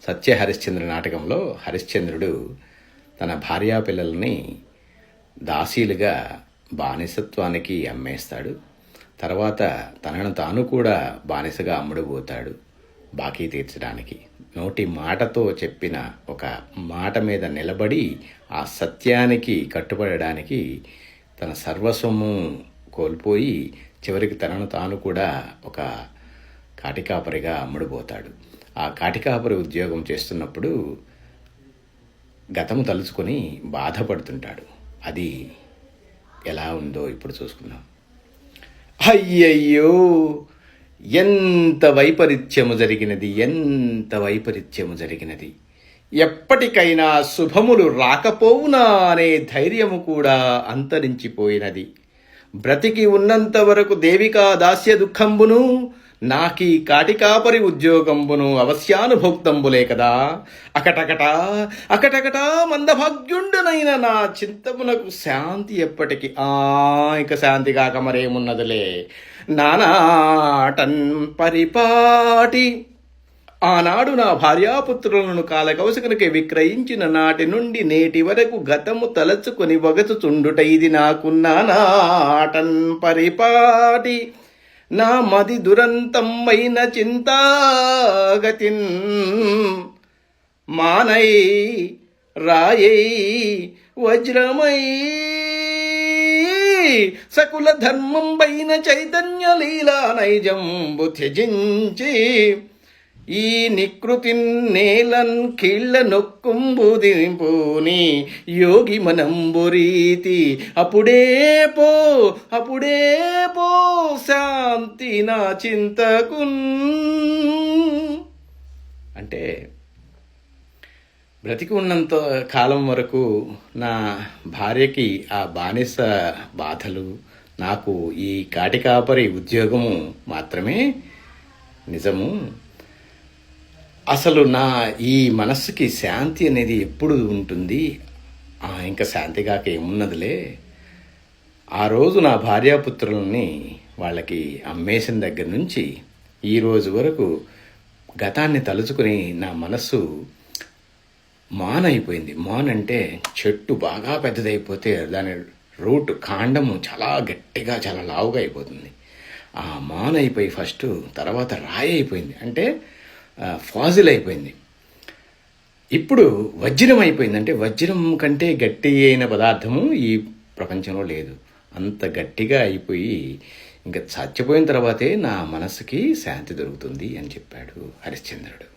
సత్య హరిశ్చంద్ర నాటకంలో హరిశ్చంద్రుడు తన భార్యాపిల్లల్ని దాసీలుగా బానిసత్వానికి అమ్మేస్తాడు. తర్వాత తనను తాను కూడా బానిసగా అమ్ముడుపోతాడు బాకీ తీర్చడానికి. నోటి మాటతో చెప్పిన ఒక మాట మీద నిలబడి ఆ సత్యానికి కట్టుబడడానికి తన సర్వస్వము కోల్పోయి చివరికి తనను తాను కూడా ఒక కాటికాపరిగా అమ్ముడుపోతాడు. ఆ కాటికాపరి ఉద్యోగం చేస్తున్నప్పుడు గతము తలుచుకొని బాధపడుతుంటాడు. అది ఎలా ఉందో ఇప్పుడు చూసుకుందాం. అయ్యయ్యో, ఎంత వైపరీత్యము జరిగినది, ఎంత వైపరీత్యము జరిగినది. ఎప్పటికైనా శుభములు రాకపోవునా అనే ధైర్యము కూడా అంతరించిపోయినది. బ్రతికి ఉన్నంత వరకు దేవికా దాస్య దుఃఖంబును, నాకీ కాటికాపరి ఉద్యోగంబును అవశ్యానుభోక్తంబులే కదా. అకటకట అకటకట మందభాగ్యుండునైన నా చింతమునకు శాంతి ఎప్పటికి. ఇక శాంతి కాక మరేమున్నదులే. నానాటన్ పరిపాటి ఆనాడు నా భార్యాపుత్రులను కాలకౌశకునికి విక్రయించిన నాటి నుండి నేటి వరకు గతము తలచుకొని వగచుచుండుట ఇది నాకు నానాటన్ పరిపాటి. నా మది దురంతమైన చింతాగతిన్ మానై రాయై వజ్రమై సకుల ధర్మం పైన చైతన్య లీలా నైజంబు త్యజించి ఈ నికృతిన్ నేలన్ కీళ్ళ నొక్కుంబుదింపుని యోగి మనంబురీతి అప్పుడే పో శాంతి నా చింతకున్. అంటే బ్రతికి ఉన్నంత కాలం వరకు నా భార్యకి ఆ బానిస బాధలు, నాకు ఈ కాటికాపరి ఉద్యోగము మాత్రమే నిజము. అసలు నా ఈ మనస్సుకి శాంతి అనేది ఎప్పుడు ఉంటుంది? ఇంకా శాంతి కాక ఏమున్నదిలే. ఆ రోజు నా భార్యాపుత్రులని వాళ్ళకి అమ్మేసిన దగ్గర నుంచి ఈ రోజు వరకు గతాన్ని తలుచుకుని నా మనస్సు మాన్ అయిపోయింది. మాన్ అంటే చెట్టు బాగా పెద్దదైపోతే దాని రూట్ కాండము చాలా గట్టిగా చాలా లావుగా అయిపోతుంది. ఆ మాన్ అయిపోయి ఫస్ట్, తర్వాత రాయి అయిపోయింది, అంటే ఫాజిల్ అయిపోయింది. ఇప్పుడు వజ్రం అయిపోయింది. అంటే వజ్రం కంటే గట్టి అయిన పదార్థము ఈ ప్రపంచంలో లేదు. అంత గట్టిగా అయిపోయి ఇంకా చచ్చిపోయిన తర్వాతే నా మనసుకి శాంతి దొరుకుతుంది అని చెప్పాడు హరిశ్చంద్రుడు.